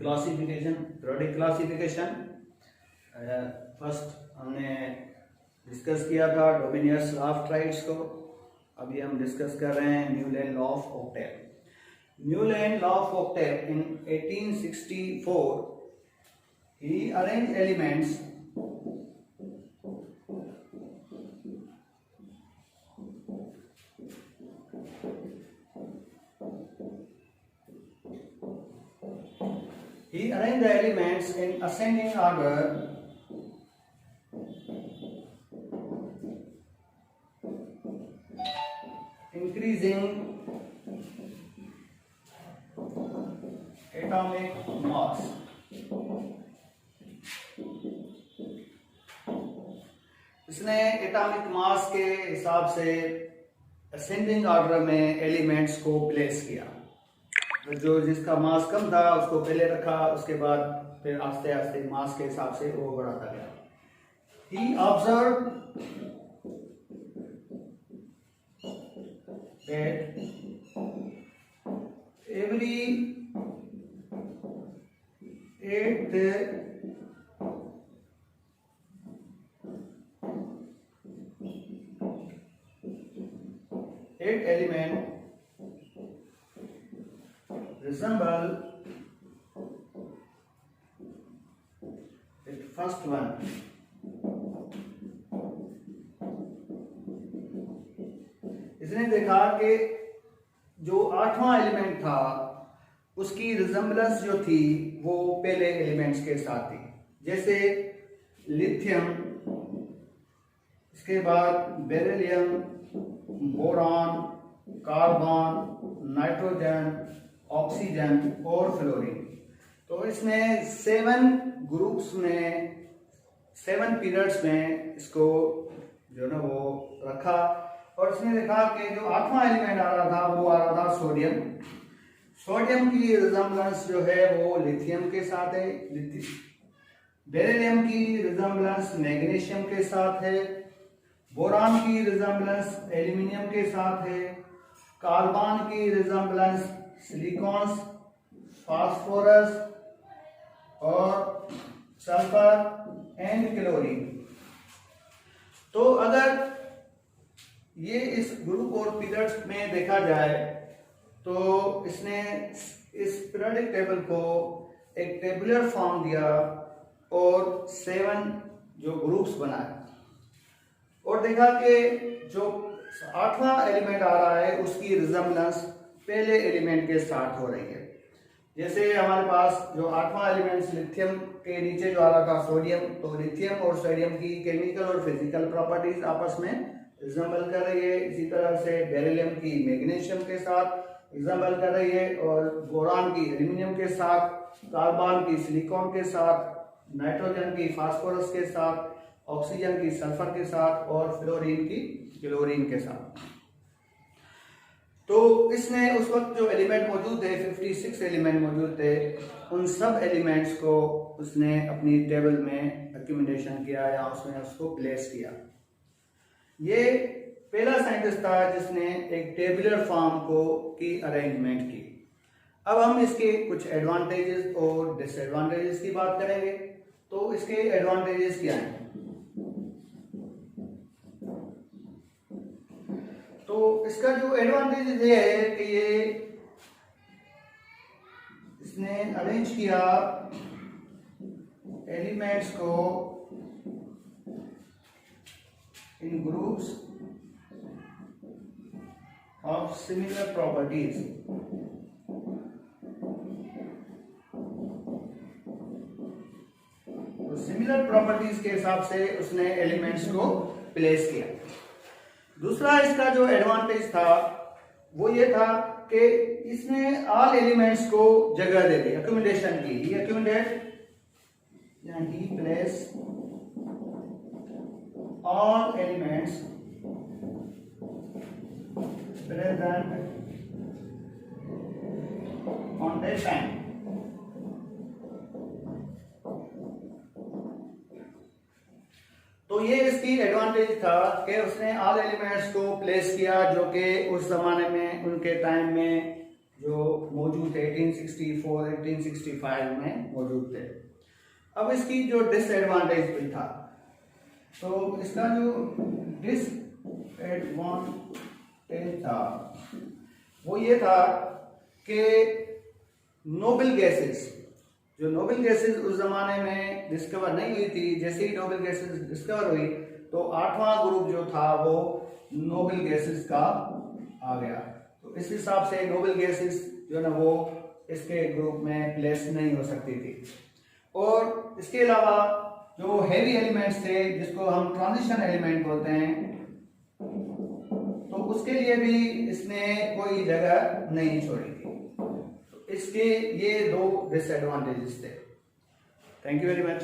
Classification, periodic classification. First हमने discuss किया था डोमिनियस लॉ ऑफ ट्राइड्स को, अभी हम डिस्कस कर रहे हैं Newland law of octave. Newland law of octave in 1864 he arranged elements in ascending order increasing atomic mass। इसने एटॉमिक मास के हिसाब से असेंडिंग ऑर्डर में एलिमेंट्स को प्लेस किया। तो जो जिसका मास कम था उसको पहले रखा, उसके बाद फिर आस्ते आस्ते मास के हिसाब से वो बढ़ाता गया। He observed that every 8 element resemble the first one। इसने देखा कि जो 8वां एलिमेंट था उसकी रिजेम्बलेंस जो थी वो पहले एलिमेंट्स के साथ थी, जैसे लिथियम, इसके बाद beryllium, boron, carbon, nitrogen, oxygen और फ्लोरीन। तो इसने 7 ग्रुप्स में 7 पीरियड्स में इसको जो ना वो रखा, और इसने देखा कि जो 8वां एलिमेंट आ रहा था वो आ रहा था सोडियम। सोडियम की रिजेम्बलेंस जो है वो लिथियम के साथ है, बेरिलियम की रिजेम्बलेंस मैग्नीशियम के साथ है, बोरान की रिजेम्बलेंस एल्यूमिनियम के साथ है, कार्बन की रिजेम्बलेंस सिलिकॉन, फास्फोरस और सल्फर एंड क्लोरीन। तो अगर ये इस ग्रुप और पीरियड्स में देखा जाए तो इसने इस पीरियोडिक टेबल को एक टेबुलर फॉर्म दिया और 7 जो ग्रुप्स बनाए, और देखा कि जो 8वां एलिमेंट आ रहा है उसकी रिजेम्बलेंस पहले एलिमेंट के साथ हो रही है। जैसे हमारे पास जो 8वां एलिमेंट लिथियम के नीचे जो आ रहा था सोडियम, तो लिथियम और सोडियम की केमिकल और फिजिकल प्रॉपर्टीज आपस में रिजेम्बल कर रही है। इसी तरह से बेरिलियम की मैग्नीशियम के साथ रिजेम्बल कर रही है, और बोरान की एल्यूमिनियम के साथ, कार्बन की सिलिकॉन के साथ, नाइट्रोजन की फास्फोरस के साथ, ऑक्सीजन की सल्फर के साथ और फ्लोरीन की क्लोरीन के साथ। तो इसने उस वक्त जो एलिमेंट मौजूद थे 56 एलिमेंट मौजूद थे, उन सब एलिमेंट्स को उसने अपनी टेबल में एक्यूमुलेशन किया या उसमें उसको प्लेस किया। ये पहला साइंटिस्ट था जिसने एक टेबुलर फॉर्म को की अरेंजमेंट की। अब हम इसके कुछ एडवांटेजेस और डिसएडवांटेजेस की बात करेंगे। तो इसके एडवांटेजेस क्या हैं? तो इसका जो एडवांटेज ये है कि ये इसने अरेंज किया एलिमेंट्स को इन ग्रुप्स ऑफ सिमिलर प्रॉपर्टीज। तो सिमिलर प्रॉपर्टीज के हिसाब से उसने एलिमेंट्स को प्लेस किया। दूसरा इसका जो एडवांटेज था वो ये था कि इसने ऑल एलिमेंट्स को जगह दे दी, एक्यूमुलेशन की। ही एक्यूमुलेट या ही place all elements present on that time। तो ये इसकी एडवांटेज था कि उसने ऑल एलिमेंट्स को प्लेस किया जो कि उस जमाने में उनके टाइम में जो मौजूद थे 1864 1865 में मौजूद थे। अब इसकी जो डिसएडवांटेज भी था, तो इसका जो डिसएडवांटेज था वो ये था कि नोबल गैसेस, जो नोबल गैसेस उस जमाने में डिस्कवर नहीं हुई थी, जैसे ही नोबल गैसेस डिस्कवर हुई तो 8वां ग्रुप जो था वो नोबल गैसेस का आ गया। तो इस हिसाब से नोबल गैसेस जो ना वो इसके ग्रुप में प्लेस नहीं हो सकती थी। और इसके अलावा जो हेवी एलिमेंट्स थे जिसको हम ट्रांजिशन एलिमेंट बोलते हैं, तो उसके लिए भी इसने कोई जगह नहीं छोड़ी थी। तो इसके ये 2 डिसएडवांटेजेस थे। Thank you very much.